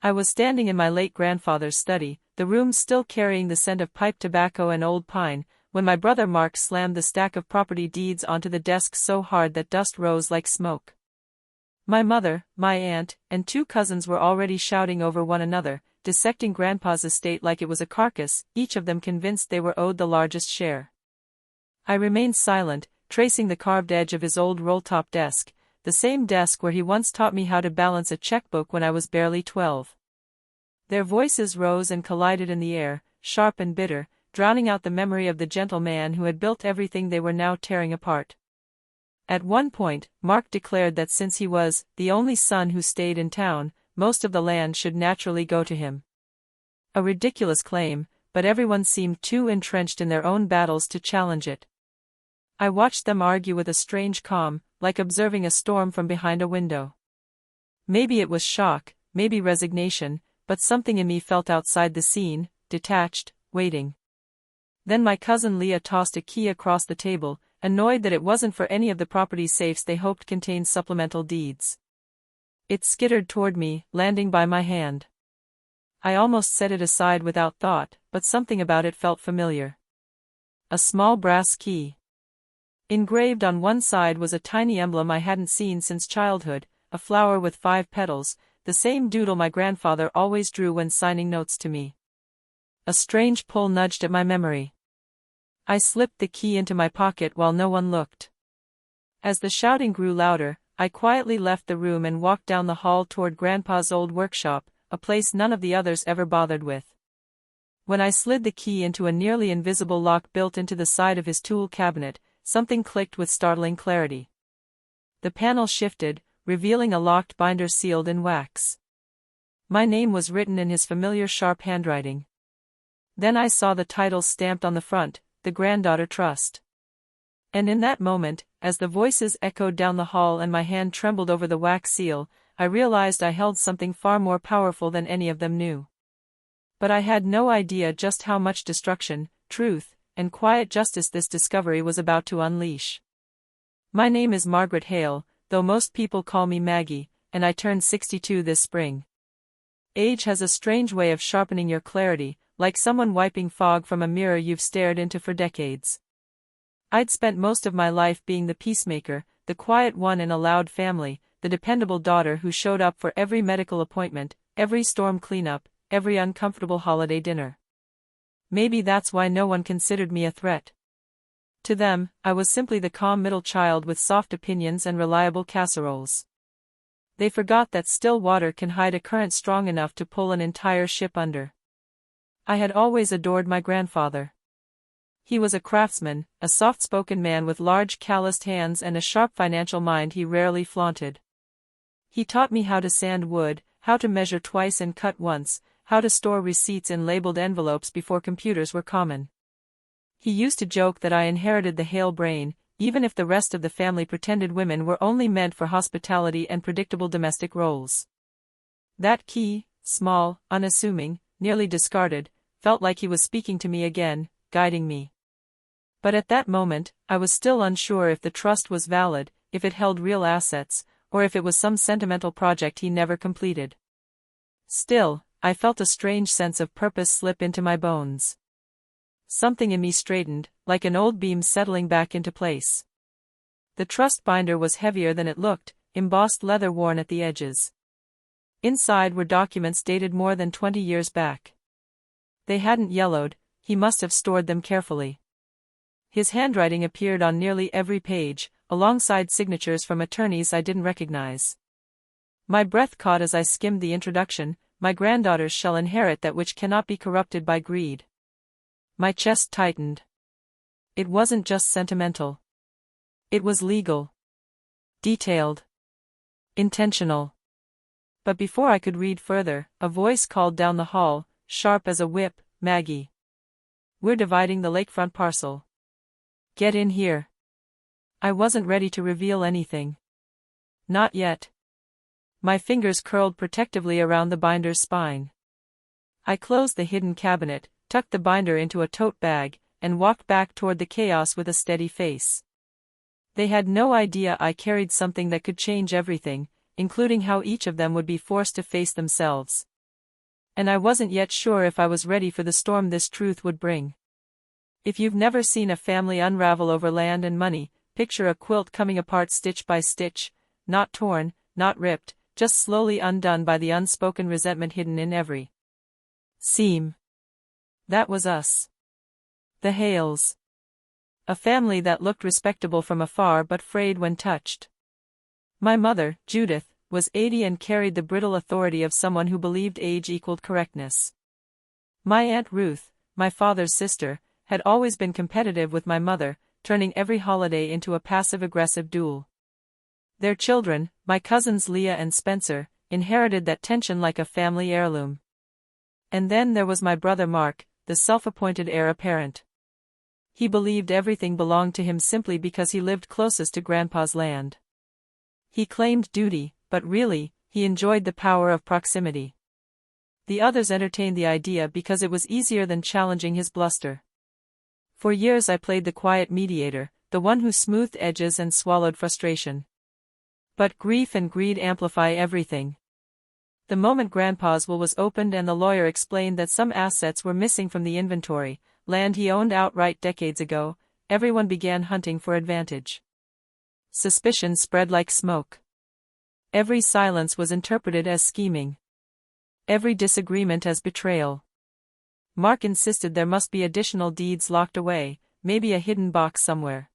I was standing in my late grandfather's study, the room still carrying the scent of pipe tobacco and old pine, when my brother Mark slammed the stack of property deeds onto the desk so hard that dust rose like smoke. My mother, my aunt, and 2 cousins were already shouting over one another, dissecting Grandpa's estate like it was a carcass, each of them convinced they were owed the largest share. I remained silent, tracing the carved edge of his old roll-top desk, the same desk where he once taught me how to balance a checkbook when I was barely 12. Their voices rose and collided in the air, sharp and bitter, drowning out the memory of the gentle man who had built everything they were now tearing apart. At one point, Mark declared that since he was the only son who stayed in town, most of the land should naturally go to him. A ridiculous claim, but everyone seemed too entrenched in their own battles to challenge it. I watched them argue with a strange calm, like observing a storm from behind a window. Maybe it was shock, maybe resignation, but something in me felt outside the scene, detached, waiting. Then my cousin Leah tossed a key across the table, annoyed that it wasn't for any of the property safes they hoped contained supplemental deeds. It skittered toward me, landing by my hand. I almost set it aside without thought, but something about it felt familiar. A small brass key. Engraved on one side was a tiny emblem I hadn't seen since childhood, a flower with 5 petals, the same doodle my grandfather always drew when signing notes to me. A strange pull nudged at my memory. I slipped the key into my pocket while no one looked. As the shouting grew louder, I quietly left the room and walked down the hall toward Grandpa's old workshop, a place none of the others ever bothered with. When I slid the key into a nearly invisible lock built into the side of his tool cabinet, something clicked with startling clarity. The panel shifted, revealing a locked binder sealed in wax. My name was written in his familiar sharp handwriting. Then I saw the title stamped on the front, the Granddaughter Trust. And in that moment, as the voices echoed down the hall and my hand trembled over the wax seal, I realized I held something far more powerful than any of them knew. But I had no idea just how much destruction, truth, and quiet justice this discovery was about to unleash. My name is Margaret Hale, though most people call me Maggie, and I turned 62 this spring. Age has a strange way of sharpening your clarity, like someone wiping fog from a mirror you've stared into for decades. I'd spent most of my life being the peacemaker, the quiet one in a loud family, the dependable daughter who showed up for every medical appointment, every storm cleanup, every uncomfortable holiday dinner. Maybe that's why no one considered me a threat. To them, I was simply the calm middle child with soft opinions and reliable casseroles. They forgot that still water can hide a current strong enough to pull an entire ship under. I had always adored my grandfather. He was a craftsman, a soft-spoken man with large calloused hands and a sharp financial mind he rarely flaunted. He taught me how to sand wood, how to measure twice and cut once, how to store receipts in labeled envelopes before computers were common. He used to joke that I inherited the Hale brain, even if the rest of the family pretended women were only meant for hospitality and predictable domestic roles. That key, small, unassuming, nearly discarded, felt like he was speaking to me again, guiding me. But at that moment, I was still unsure if the trust was valid, if it held real assets, or if it was some sentimental project he never completed. Still, I felt a strange sense of purpose slip into my bones. Something in me straightened, like an old beam settling back into place. The trust binder was heavier than it looked, embossed leather worn at the edges. Inside were documents dated more than 20 years back. They hadn't yellowed, he must have stored them carefully. His handwriting appeared on nearly every page, alongside signatures from attorneys I didn't recognize. My breath caught as I skimmed the introduction, "My granddaughters shall inherit that which cannot be corrupted by greed." My chest tightened. It wasn't just sentimental. It was legal. Detailed. Intentional. But before I could read further, a voice called down the hall, sharp as a whip, "Maggie. We're dividing the lakefront parcel. Get in here." I wasn't ready to reveal anything. Not yet. My fingers curled protectively around the binder's spine. I closed the hidden cabinet, tucked the binder into a tote bag, and walked back toward the chaos with a steady face. They had no idea I carried something that could change everything, including how each of them would be forced to face themselves. And I wasn't yet sure if I was ready for the storm this truth would bring. If you've never seen a family unravel over land and money, picture a quilt coming apart stitch by stitch, not torn, not ripped, just slowly undone by the unspoken resentment hidden in every seam. That was us. The Hales. A family that looked respectable from afar but frayed when touched. My mother, Judith, was 80 and carried the brittle authority of someone who believed age equaled correctness. My Aunt Ruth, my father's sister, had always been competitive with my mother, turning every holiday into a passive-aggressive duel. Their children, my cousins Leah and Spencer, inherited that tension like a family heirloom. And then there was my brother Mark, the self-appointed heir apparent. He believed everything belonged to him simply because he lived closest to Grandpa's land. He claimed duty, but really, he enjoyed the power of proximity. The others entertained the idea because it was easier than challenging his bluster. For years I played the quiet mediator, the one who smoothed edges and swallowed frustration. But grief and greed amplify everything. The moment Grandpa's will was opened and the lawyer explained that some assets were missing from the inventory, land he owned outright decades ago, everyone began hunting for advantage. Suspicion spread like smoke. Every silence was interpreted as scheming. Every disagreement as betrayal. Mark insisted there must be additional deeds locked away, maybe a hidden box somewhere.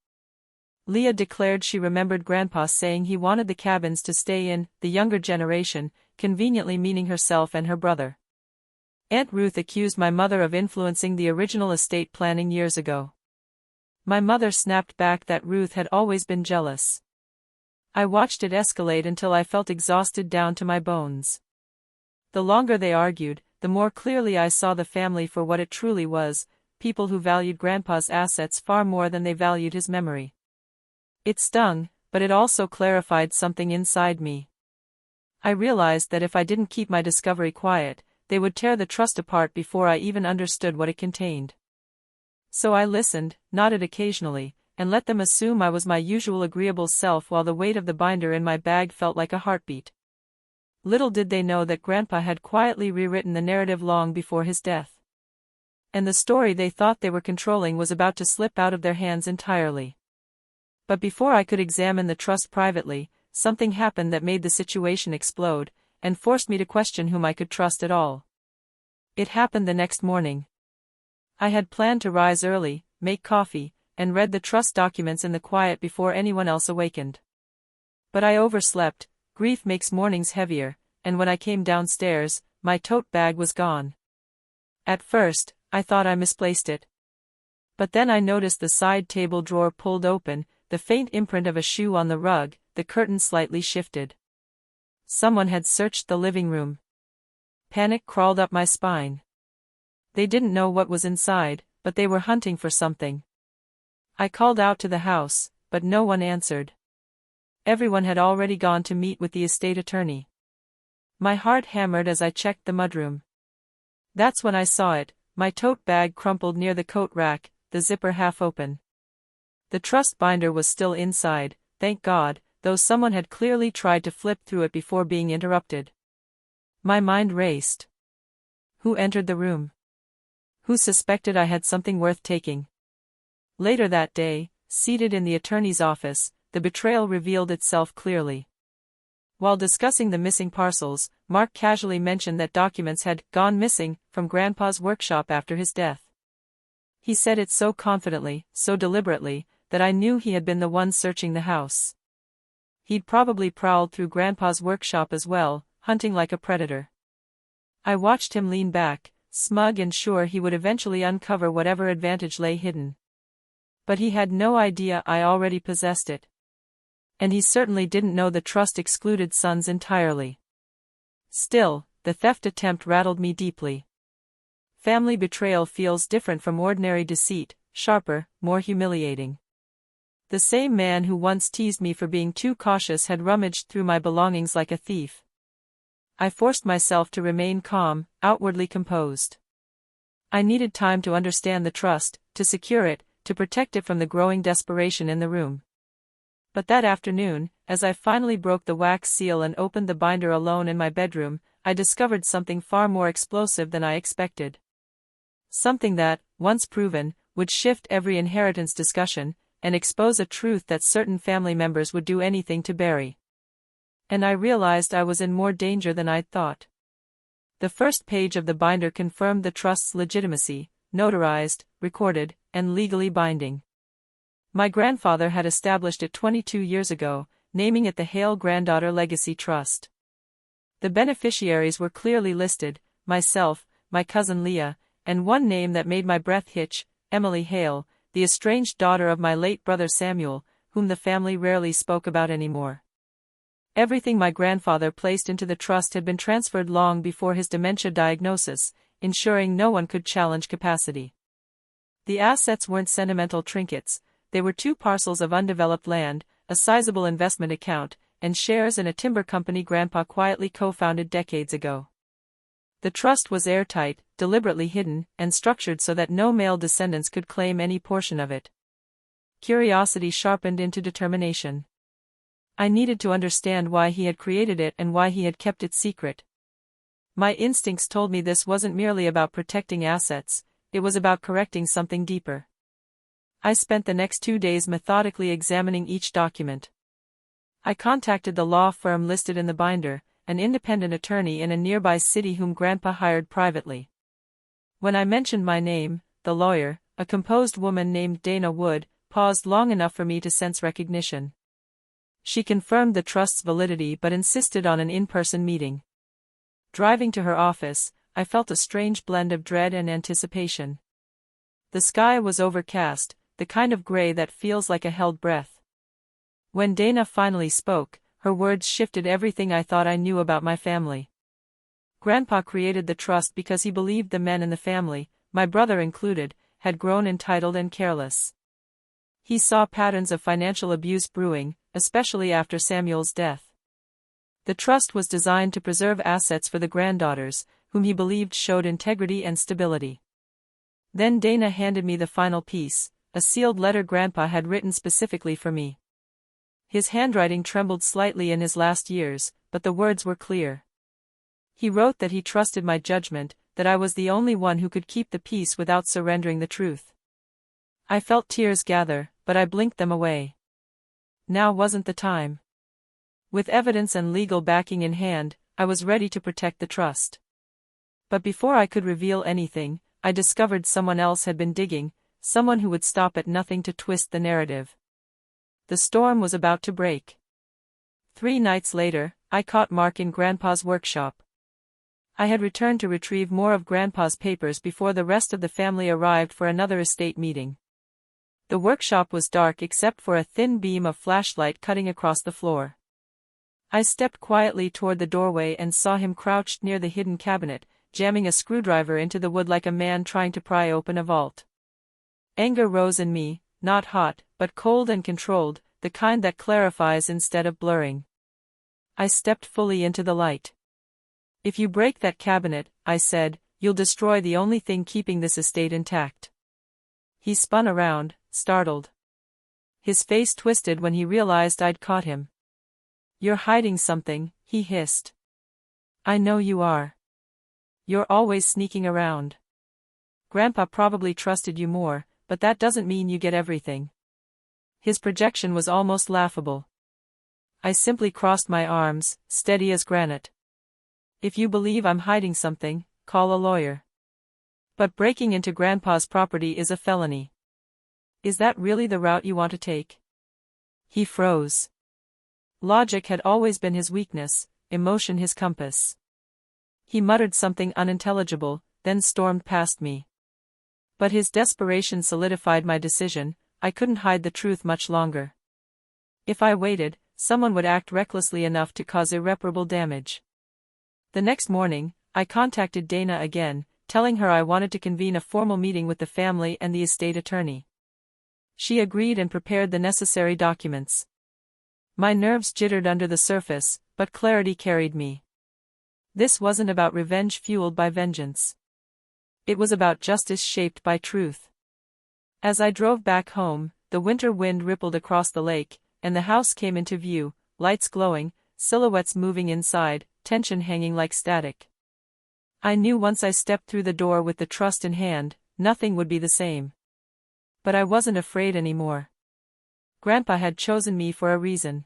Leah declared she remembered Grandpa saying he wanted the cabins to stay in the younger generation, conveniently meaning herself and her brother. Aunt Ruth accused my mother of influencing the original estate planning years ago. My mother snapped back that Ruth had always been jealous. I watched it escalate until I felt exhausted down to my bones. The longer they argued, the more clearly I saw the family for what it truly was, people who valued Grandpa's assets far more than they valued his memory. It stung, but it also clarified something inside me. I realized that if I didn't keep my discovery quiet, they would tear the trust apart before I even understood what it contained. So I listened, nodded occasionally, and let them assume I was my usual agreeable self while the weight of the binder in my bag felt like a heartbeat. Little did they know that Grandpa had quietly rewritten the narrative long before his death. And the story they thought they were controlling was about to slip out of their hands entirely. But before I could examine the trust privately, something happened that made the situation explode, and forced me to question whom I could trust at all. It happened the next morning. I had planned to rise early, make coffee, and read the trust documents in the quiet before anyone else awakened. But I overslept. Grief makes mornings heavier, and when I came downstairs, my tote bag was gone. At first, I thought I misplaced it. But then I noticed the side table drawer pulled open, the faint imprint of a shoe on the rug, the curtain slightly shifted. Someone had searched the living room. Panic crawled up my spine. They didn't know what was inside, but they were hunting for something. I called out to the house, but no one answered. Everyone had already gone to meet with the estate attorney. My heart hammered as I checked the mudroom. That's when I saw it, my tote bag crumpled near the coat rack, the zipper half open. The trust binder was still inside, thank God, though someone had clearly tried to flip through it before being interrupted. My mind raced. Who entered the room? Who suspected I had something worth taking? Later that day, seated in the attorney's office, the betrayal revealed itself clearly. While discussing the missing parcels, Mark casually mentioned that documents had gone missing from Grandpa's workshop after his death. He said it so confidently, so deliberately, that I knew he had been the one searching the house. He'd probably prowled through Grandpa's workshop as well, hunting like a predator. I watched him lean back, smug and sure he would eventually uncover whatever advantage lay hidden. But he had no idea I already possessed it. And he certainly didn't know the trust excluded sons entirely. Still, the theft attempt rattled me deeply. Family betrayal feels different from ordinary deceit, sharper, more humiliating. The same man who once teased me for being too cautious had rummaged through my belongings like a thief. I forced myself to remain calm, outwardly composed. I needed time to understand the trust, to secure it, to protect it from the growing desperation in the room. But that afternoon, as I finally broke the wax seal and opened the binder alone in my bedroom, I discovered something far more explosive than I expected. Something that, once proven, would shift every inheritance discussion, and expose a truth that certain family members would do anything to bury. And I realized I was in more danger than I'd thought. The first page of the binder confirmed the trust's legitimacy, notarized, recorded, and legally binding. My grandfather had established it 22 years ago, naming it the Hale Granddaughter Legacy Trust. The beneficiaries were clearly listed: myself, my cousin Leah, and one name that made my breath hitch, Emily Hale, the estranged daughter of my late brother Samuel, whom the family rarely spoke about anymore. Everything my grandfather placed into the trust had been transferred long before his dementia diagnosis, ensuring no one could challenge capacity. The assets weren't sentimental trinkets, they were 2 parcels of undeveloped land, a sizable investment account, and shares in a timber company Grandpa quietly co-founded decades ago. The trust was airtight, deliberately hidden, and structured so that no male descendants could claim any portion of it. Curiosity sharpened into determination. I needed to understand why he had created it and why he had kept it secret. My instincts told me this wasn't merely about protecting assets, it was about correcting something deeper. I spent the next 2 days methodically examining each document. I contacted the law firm listed in the binder, an independent attorney in a nearby city whom Grandpa hired privately. When I mentioned my name, the lawyer, a composed woman named Dana Wood, paused long enough for me to sense recognition. She confirmed the trust's validity but insisted on an in-person meeting. Driving to her office, I felt a strange blend of dread and anticipation. The sky was overcast, the kind of gray that feels like a held breath. When Dana finally spoke, her words shifted everything I thought I knew about my family. Grandpa created the trust because he believed the men in the family, my brother included, had grown entitled and careless. He saw patterns of financial abuse brewing, especially after Samuel's death. The trust was designed to preserve assets for the granddaughters, whom he believed showed integrity and stability. Then Dana handed me the final piece, a sealed letter Grandpa had written specifically for me. His handwriting trembled slightly in his last years, but the words were clear. He wrote that he trusted my judgment, that I was the only one who could keep the peace without surrendering the truth. I felt tears gather, but I blinked them away. Now wasn't the time. With evidence and legal backing in hand, I was ready to protect the trust. But before I could reveal anything, I discovered someone else had been digging, someone who would stop at nothing to twist the narrative. The storm was about to break. 3 nights later, I caught Mark in Grandpa's workshop. I had returned to retrieve more of Grandpa's papers before the rest of the family arrived for another estate meeting. The workshop was dark except for a thin beam of flashlight cutting across the floor. I stepped quietly toward the doorway and saw him crouched near the hidden cabinet, jamming a screwdriver into the wood like a man trying to pry open a vault. Anger rose in me, not hot, but cold and controlled, the kind that clarifies instead of blurring. I stepped fully into the light. "If you break that cabinet," I said, "you'll destroy the only thing keeping this estate intact." He spun around, startled. His face twisted when he realized I'd caught him. "You're hiding something," he hissed. "I know you are. You're always sneaking around. Grandpa probably trusted you more, but that doesn't mean you get everything." His projection was almost laughable. I simply crossed my arms, steady as granite. "If you believe I'm hiding something, call a lawyer. But breaking into Grandpa's property is a felony. Is that really the route you want to take?" He froze. Logic had always been his weakness, emotion his compass. He muttered something unintelligible, then stormed past me. But his desperation solidified my decision. I couldn't hide the truth much longer. If I waited, someone would act recklessly enough to cause irreparable damage. The next morning, I contacted Dana again, telling her I wanted to convene a formal meeting with the family and the estate attorney. She agreed and prepared the necessary documents. My nerves jittered under the surface, but clarity carried me. This wasn't about revenge fueled by vengeance. It was about justice shaped by truth. As I drove back home, the winter wind rippled across the lake, and the house came into view, lights glowing, silhouettes moving inside, tension hanging like static. I knew once I stepped through the door with the trust in hand, nothing would be the same. But I wasn't afraid anymore. Grandpa had chosen me for a reason.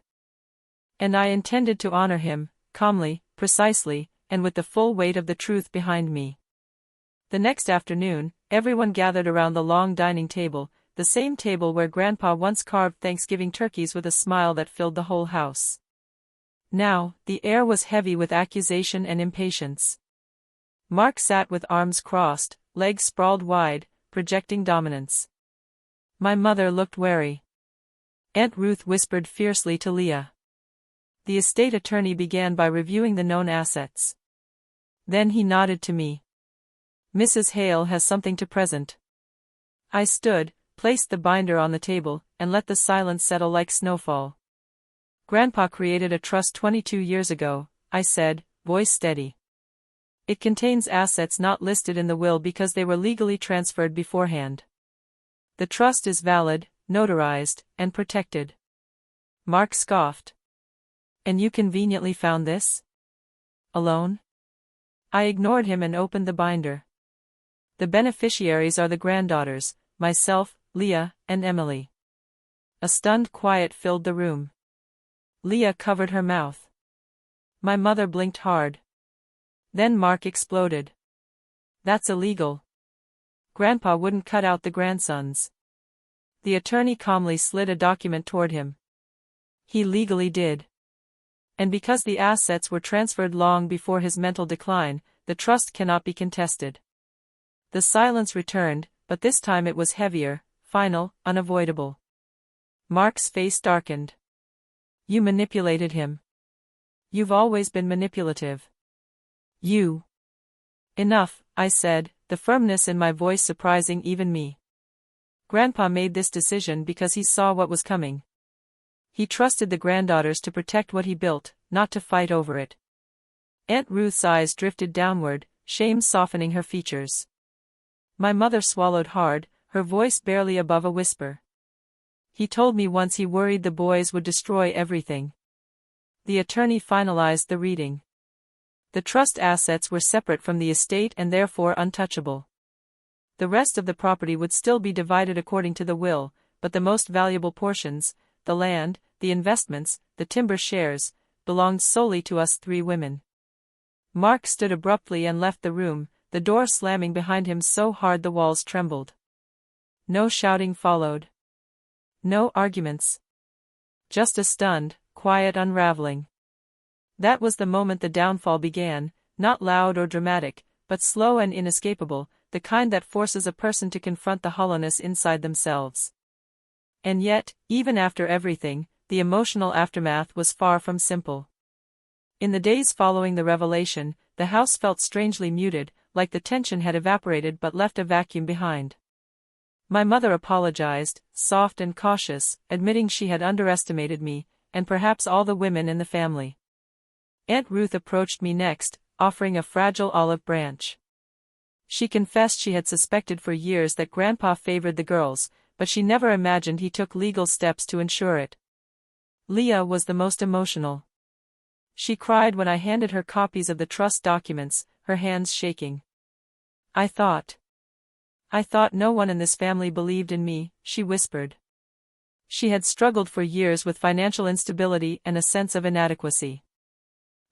And I intended to honor him, calmly, precisely, and with the full weight of the truth behind me. The next afternoon, everyone gathered around the long dining table, the same table where Grandpa once carved Thanksgiving turkeys with a smile that filled the whole house. Now, the air was heavy with accusation and impatience. Mark sat with arms crossed, legs sprawled wide, projecting dominance. My mother looked wary. Aunt Ruth whispered fiercely to Leah. The estate attorney began by reviewing the known assets. Then he nodded to me. Mrs. Hale has something to present. I stood, placed the binder on the table, and let the silence settle like snowfall. Grandpa created a trust 22 years ago, I said, voice steady. It contains assets not listed in the will because they were legally transferred beforehand. The trust is valid, notarized, and protected. Mark scoffed. And you conveniently found this? Alone? I ignored him and opened the binder. The beneficiaries are the granddaughters, myself, Leah, and Emily. A stunned quiet filled the room. Leah covered her mouth. My mother blinked hard. Then Mark exploded. That's illegal. Grandpa wouldn't cut out the grandsons. The attorney calmly slid a document toward him. He legally did. And because the assets were transferred long before his mental decline, the trust cannot be contested. The silence returned, but this time it was heavier, final, unavoidable. Mark's face darkened. You manipulated him. You've always been manipulative. You. Enough, I said, the firmness in my voice surprising even me. Grandpa made this decision because he saw what was coming. He trusted the granddaughters to protect what he built, not to fight over it. Aunt Ruth's eyes drifted downward, shame softening her features. My mother swallowed hard, her voice barely above a whisper. He told me once he worried the boys would destroy everything. The attorney finalized the reading. The trust assets were separate from the estate and therefore untouchable. The rest of the property would still be divided according to the will, but the most valuable portions, the land, the investments, the timber shares, belonged solely to us three women. Mark stood abruptly and left the room, the door slamming behind him so hard the walls trembled. No shouting followed. No arguments. Just a stunned, quiet unraveling. That was the moment the downfall began, not loud or dramatic, but slow and inescapable, the kind that forces a person to confront the hollowness inside themselves. And yet, even after everything, the emotional aftermath was far from simple. In the days following the revelation, the house felt strangely muted, like the tension had evaporated but left a vacuum behind. My mother apologized, soft and cautious, admitting she had underestimated me, and perhaps all the women in the family. Aunt Ruth approached me next, offering a fragile olive branch. She confessed she had suspected for years that Grandpa favored the girls, but she never imagined he took legal steps to ensure it. Leah was the most emotional. She cried when I handed her copies of the trust documents, her hands shaking. I thought no one in this family believed in me, she whispered. She had struggled for years with financial instability and a sense of inadequacy.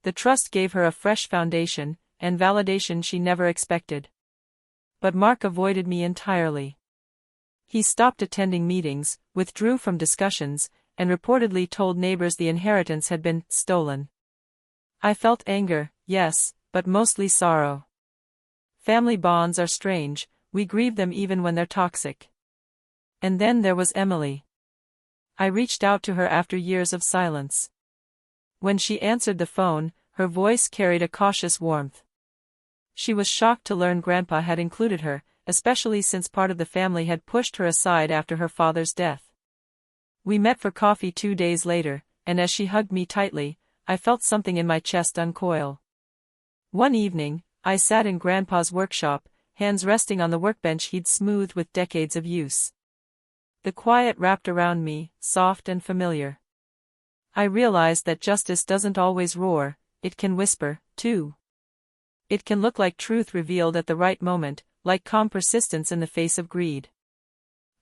The trust gave her a fresh foundation, and validation she never expected. But Mark avoided me entirely. He stopped attending meetings, withdrew from discussions, and reportedly told neighbors the inheritance had been stolen. I felt anger, yes, but mostly sorrow. Family bonds are strange, we grieve them even when they're toxic. And then there was Emily. I reached out to her after years of silence. When she answered the phone, her voice carried a cautious warmth. She was shocked to learn Grandpa had included her, especially since part of the family had pushed her aside after her father's death. We met for coffee 2 days later, and as she hugged me tightly, I felt something in my chest uncoil. One evening, I sat in Grandpa's workshop, hands resting on the workbench he'd smoothed with decades of use. The quiet wrapped around me, soft and familiar. I realized that justice doesn't always roar, it can whisper, too. It can look like truth revealed at the right moment, like calm persistence in the face of greed.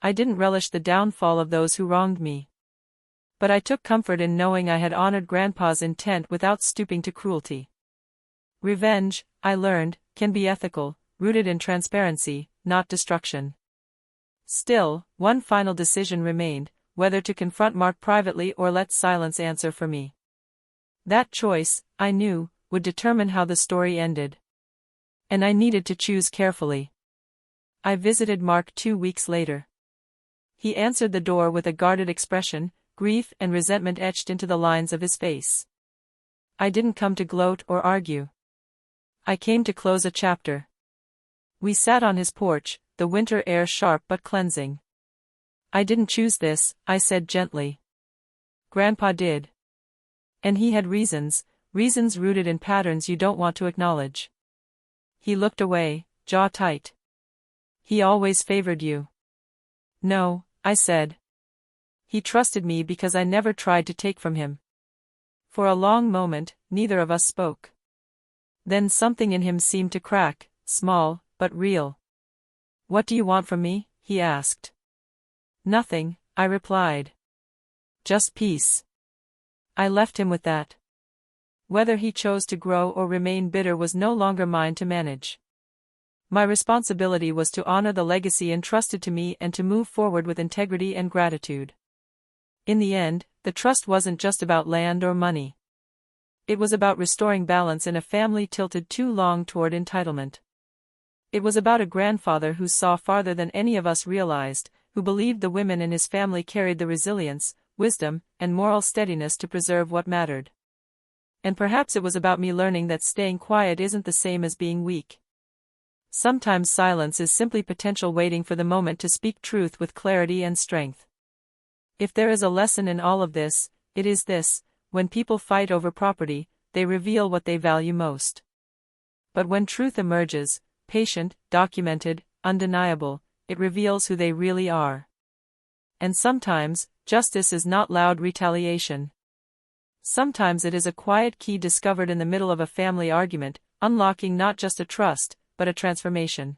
I didn't relish the downfall of those who wronged me. But I took comfort in knowing I had honored Grandpa's intent without stooping to cruelty. Revenge, I learned, can be ethical, rooted in transparency, not destruction. Still, one final decision remained, whether to confront Mark privately or let silence answer for me. That choice, I knew, would determine how the story ended. And I needed to choose carefully. I visited Mark 2 weeks later. He answered the door with a guarded expression, grief and resentment etched into the lines of his face. I didn't come to gloat or argue. I came to close a chapter. We sat on his porch, the winter air sharp but cleansing. I didn't choose this, I said gently. Grandpa did. And he had reasons rooted in patterns you don't want to acknowledge. He looked away, jaw tight. He always favored you. No, I said. He trusted me because I never tried to take from him. For a long moment, neither of us spoke. Then something in him seemed to crack, small, but real. What do you want from me? He asked. Nothing, I replied. Just peace. I left him with that. Whether he chose to grow or remain bitter was no longer mine to manage. My responsibility was to honor the legacy entrusted to me and to move forward with integrity and gratitude. In the end, the trust wasn't just about land or money. It was about restoring balance in a family tilted too long toward entitlement. It was about a grandfather who saw farther than any of us realized, who believed the women in his family carried the resilience, wisdom, and moral steadiness to preserve what mattered. And perhaps it was about me learning that staying quiet isn't the same as being weak. Sometimes silence is simply potential waiting for the moment to speak truth with clarity and strength. If there is a lesson in all of this, it is this: when people fight over property, they reveal what they value most. But when truth emerges, patient, documented, undeniable, it reveals who they really are. And sometimes, justice is not loud retaliation. Sometimes it is a quiet key discovered in the middle of a family argument, unlocking not just a trust, but a transformation.